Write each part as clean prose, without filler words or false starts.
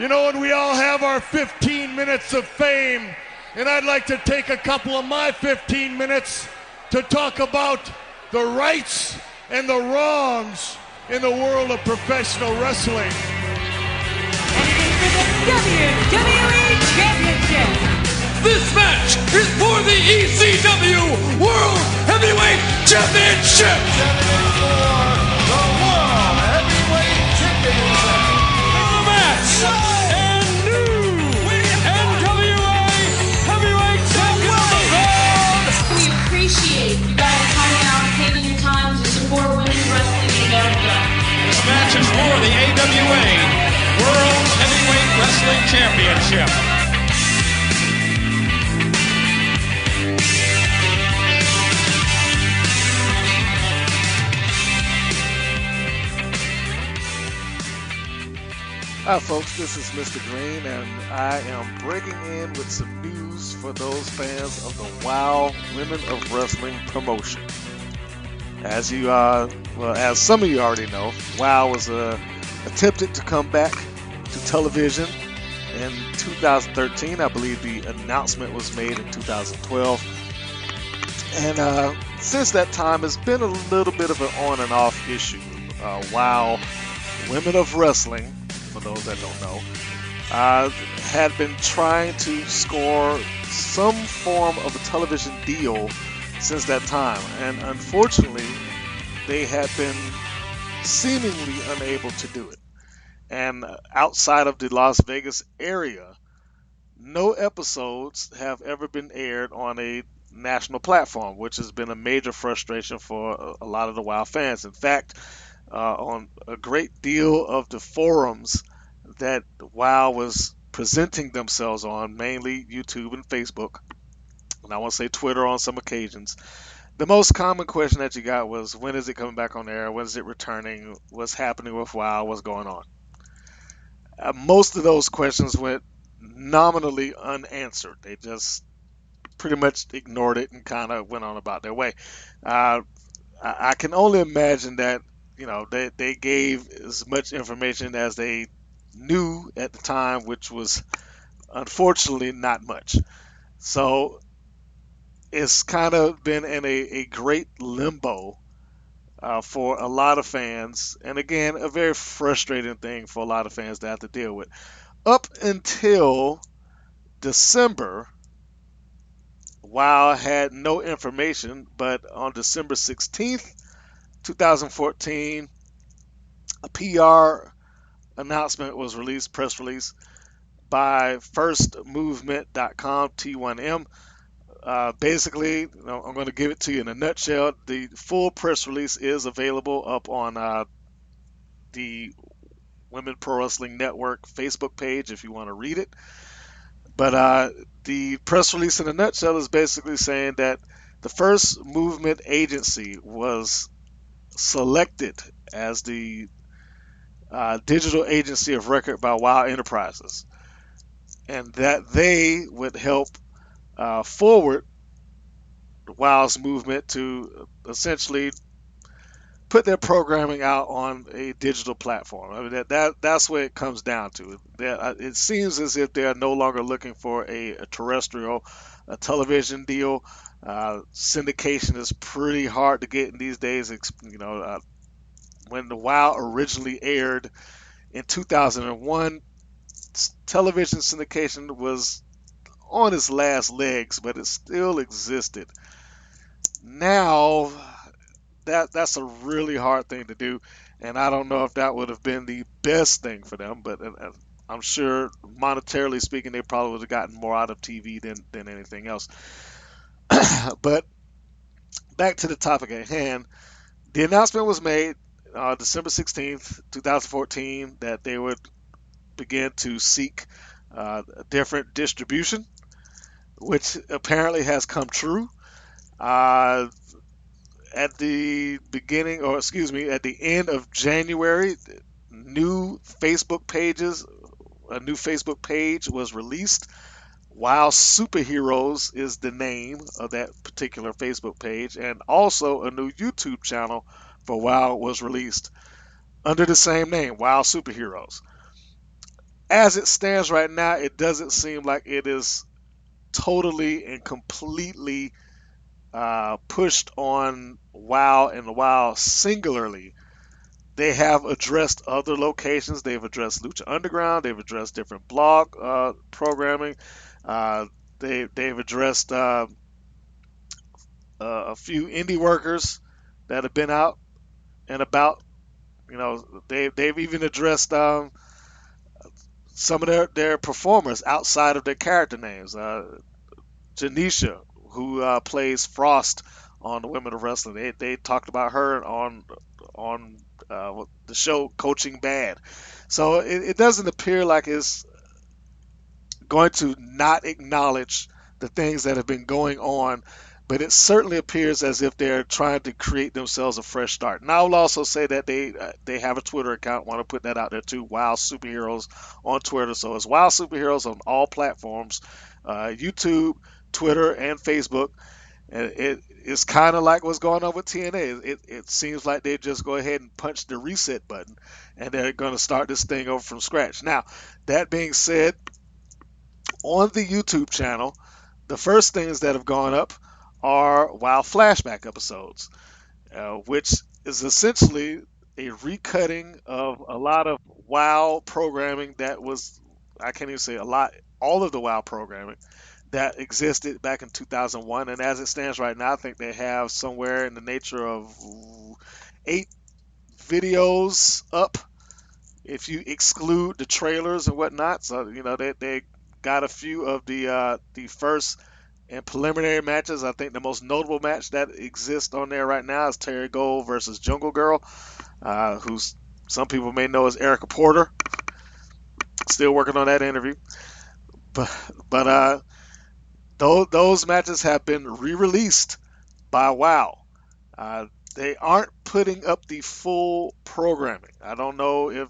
You know, and we all have our 15 minutes of fame, and I'd like to take a couple of my 15 minutes to talk about the rights and the wrongs in the world of professional wrestling. For the WWE Championship. This match is for the ECW World Heavyweight Championship. The World Heavyweight Championship. The match and new NWA Heavyweight Champion. We appreciate you guys coming out and taking your time to support women's wrestling in America. This match is for the AWA World Heavyweight Wrestling Championship. Hi folks, this is Mr. Green, and I am breaking in with some news for those fans of the WOW Women of Wrestling promotion. As some of you already know, WOW was attempted to come back to television in 2013. I believe the announcement was made in 2012. And since that time, it's been a little bit of an on and off issue. WOW Women of Wrestling, for those that don't know, had been trying to score some form of a television deal since that time, and unfortunately they had been seemingly unable to do it. And outside of the Las Vegas area, no episodes have ever been aired on a national platform, which has been a major frustration for a lot of the WOW fans. In fact, on a great deal of the forums that WOW was presenting themselves on, mainly YouTube and Facebook, and I want to say Twitter on some occasions, the most common question that you got was, when is it coming back on air? When is it returning? What's happening with WOW? What's going on? Most of those questions went nominally unanswered. They just pretty much ignored it and kind of went on about their way. I can only imagine that, you know, they gave as much information as they knew at the time, which was unfortunately not much. So it's kind of been in a great limbo for a lot of fans, and again, a very frustrating thing for a lot of fans to have to deal with. Up until December, WOW had no information, but on December 16th, 2014, a PR announcement was released, press release, by firstmovement.com, T1M. Basically, I'm going to give it to you in a nutshell. The full press release is available up on the Women Pro Wrestling Network Facebook page if you want to read it. But the press release in a nutshell is basically saying that the First Movement Agency was selected as the digital agency of record by WOW Enterprises, and that they would help forward WOW's movement to essentially put their programming out on a digital platform. I mean, that's what it comes down to. It seems as if they are no longer looking for a terrestrial television deal. Syndication is pretty hard to get in these days. When the WOW originally aired in 2001, television syndication was on its last legs, but it still existed. Now, that's a really hard thing to do, and I don't know if that would have been the best thing for them, but I'm sure monetarily speaking, they probably would have gotten more out of TV than anything else. But back to the topic at hand, the announcement was made December 16th, 2014, that they would begin to seek different distribution, which apparently has come true. At the end of January, a new Facebook page was released. WOW Superheroes is the name of that particular Facebook page, and also a new YouTube channel for WOW was released under the same name, WOW Superheroes. as it stands right now, it doesn't seem like it is totally and completely pushed on WoW and WoW singularly. They have addressed other locations. They've addressed Lucha Underground. They've addressed different blog programming. Uh, they've addressed a few indie workers that have been out and about. You know, they've even addressed some of their performers outside of their character names. Janisha, who plays Frost on the Women of Wrestling, they talked about her on the show Coaching Bad. So it doesn't appear like it's going to not acknowledge the things that have been going on, but it certainly appears as if they're trying to create themselves a fresh start. And I will also say that they have a Twitter account. Want to put that out there too. WoW Superheroes on Twitter. So it's WoW Superheroes on all platforms, YouTube, Twitter, and Facebook. And it's kind of like what's going on with TNA. It seems like they just go ahead and punch the reset button, and they're going to start this thing over from scratch. Now, that being said, on the YouTube channel, the first things that have gone up are WoW flashback episodes, which is essentially a recutting of a lot of WoW programming that was, I can't even say a lot, all of the WoW programming that existed back in 2001. And as it stands right now, I think they have somewhere in the nature of 8 videos up if you exclude the trailers and whatnot. So, you know, they got a few of the first and preliminary matches. I think the most notable match that exists on there right now is Terry Gold versus Jungle Girl, who's some people may know as Erica Porter. Still working on that interview, but those matches have been re-released by WoW. Uh, they aren't putting up the full programming. I don't know if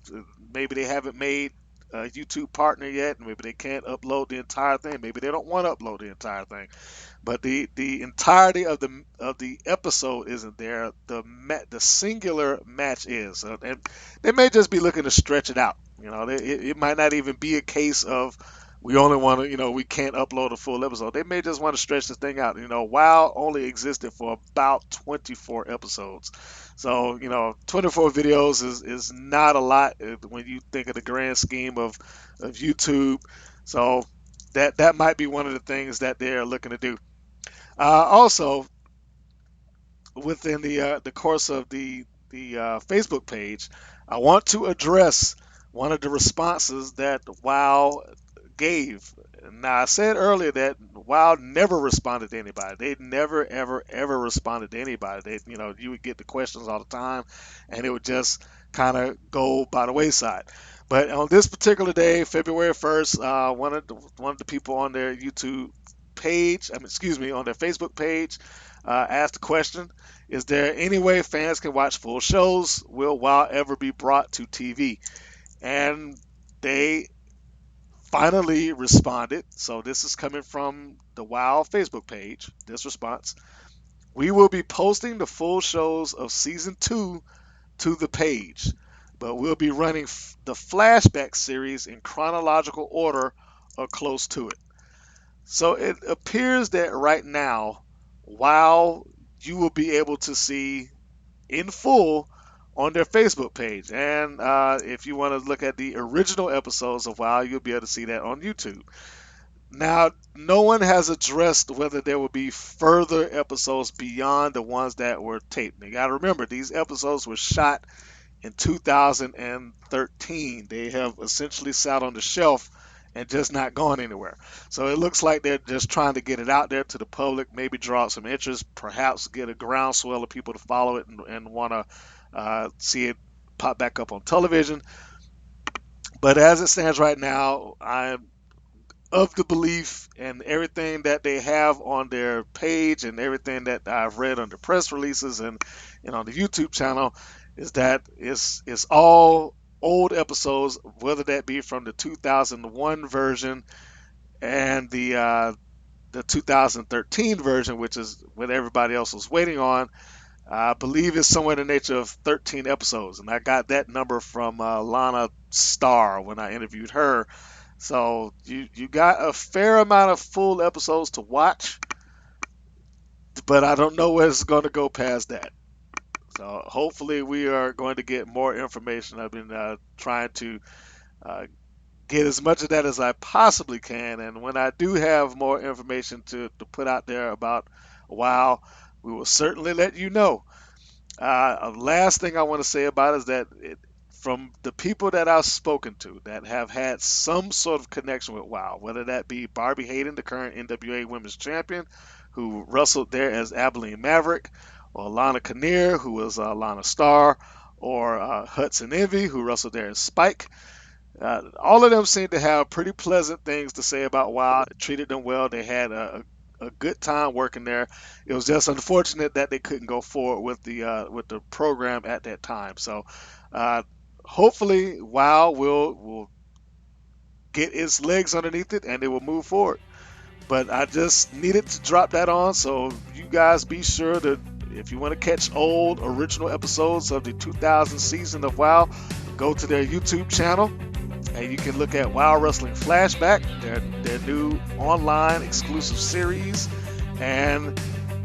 maybe they haven't made a YouTube partner yet. Maybe they can't upload the entire thing. Maybe they don't want to upload the entire thing. But the entirety of the episode isn't there. The singular match is, and they may just be looking to stretch it out. You know, it might not even be a case of we only want to, you know, we can't upload a full episode. They may just want to stretch this thing out. You know, WoW only existed for about 24 episodes. So, you know, 24 videos is not a lot when you think of the grand scheme of YouTube. So that might be one of the things that they're looking to do. Also, within the course of the Facebook page, I want to address one of the responses that WoW gave. Now, I said earlier that WoW never responded to anybody. They never, ever, ever responded to anybody. They, you know, you would get the questions all the time, and it would just kind of go by the wayside. But on this particular day, February 1st, one of the people on their YouTube page, on their Facebook page, asked the question: is there any way fans can watch full shows? Will WoW ever be brought to TV? And they finally responded. So this is coming from the WoW Facebook page. This response: we will be posting the full shows of season 2 to the page, but we'll be running the flashback series in chronological order or close to it. So it appears that right now, WoW, you will be able to see in full on their Facebook page. And if you want to look at the original episodes of WoW, you'll be able to see that on YouTube. Now, no one has addressed whether there will be further episodes beyond the ones that were taped. You got to remember, these episodes were shot in 2013. They have essentially sat on the shelf and just not gone anywhere. So it looks like they're just trying to get it out there to the public, maybe draw out some interest, perhaps get a groundswell of people to follow it and want to see it pop back up on television. But as it stands right now, I'm of the belief, and everything that they have on their page and everything that I've read under press releases and on the YouTube channel, is that it's all old episodes, whether that be from the 2001 version and the 2013 version, which is what everybody else was waiting on. I believe it's somewhere in the nature of 13 episodes, and I got that number from Lana Starr when I interviewed her. So you got a fair amount of full episodes to watch, but I don't know where it's going to go past that. So hopefully we are going to get more information. I've been trying to get as much of that as I possibly can, and when I do have more information to put out there about WoW, we will certainly let you know. Last thing I want to say about it is that from the people that I've spoken to that have had some sort of connection with WoW, whether that be Barbie Hayden, the current NWA Women's Champion, who wrestled there as Abilene Maverick, or Lana Kinnear, who was Lana Starr, or Hudson Envy, who wrestled there as Spike. All of them seem to have pretty pleasant things to say about WoW. It treated them well. They had a good time working there. It was just unfortunate that they couldn't go forward with the program at that time. So hopefully WoW will get its legs underneath it and it will move forward. But I just needed to drop that on, so you guys be sure to, if you want to catch old original episodes of the 2000 season of WoW, go to their YouTube channel and you can look at WoW Wrestling Flashback, their new online exclusive series. And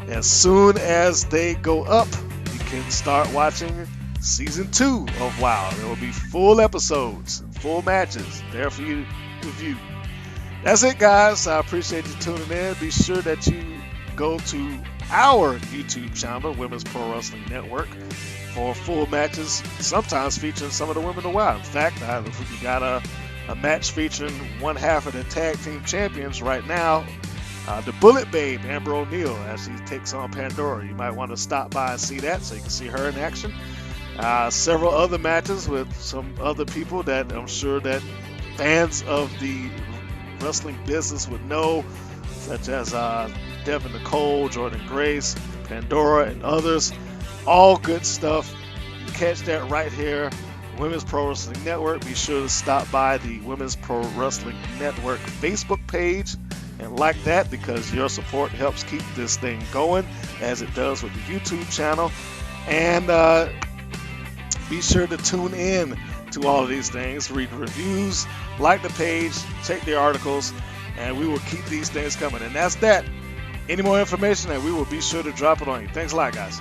as soon as they go up, you can start watching season 2 of WoW. There will be full episodes, full matches there for you to view. That's it, guys. I appreciate you tuning in. Be sure that you go to our YouTube channel, Women's Pro Wrestling Network, for full matches, sometimes featuring some of the women of WoW. In fact, we got a match featuring one half of the tag team champions right now, the Bullet Babe, Amber O'Neal, as she takes on Pandora. You might want to stop by and see that so you can see her in action. Several other matches with some other people that I'm sure that fans of the wrestling business would know, such as Devin Nicole, Jordan Grace, Pandora, and others. All good stuff. You catch that right here, Women's Pro Wrestling Network. Be sure to stop by the Women's Pro Wrestling Network Facebook page and like that, because your support helps keep this thing going, as it does with the YouTube channel. And be sure to tune in to all of these things, read the reviews, like the page, check the articles, and we will keep these things coming. And that's that. Any more information, and we will be sure to drop it on you. Thanks a lot, guys.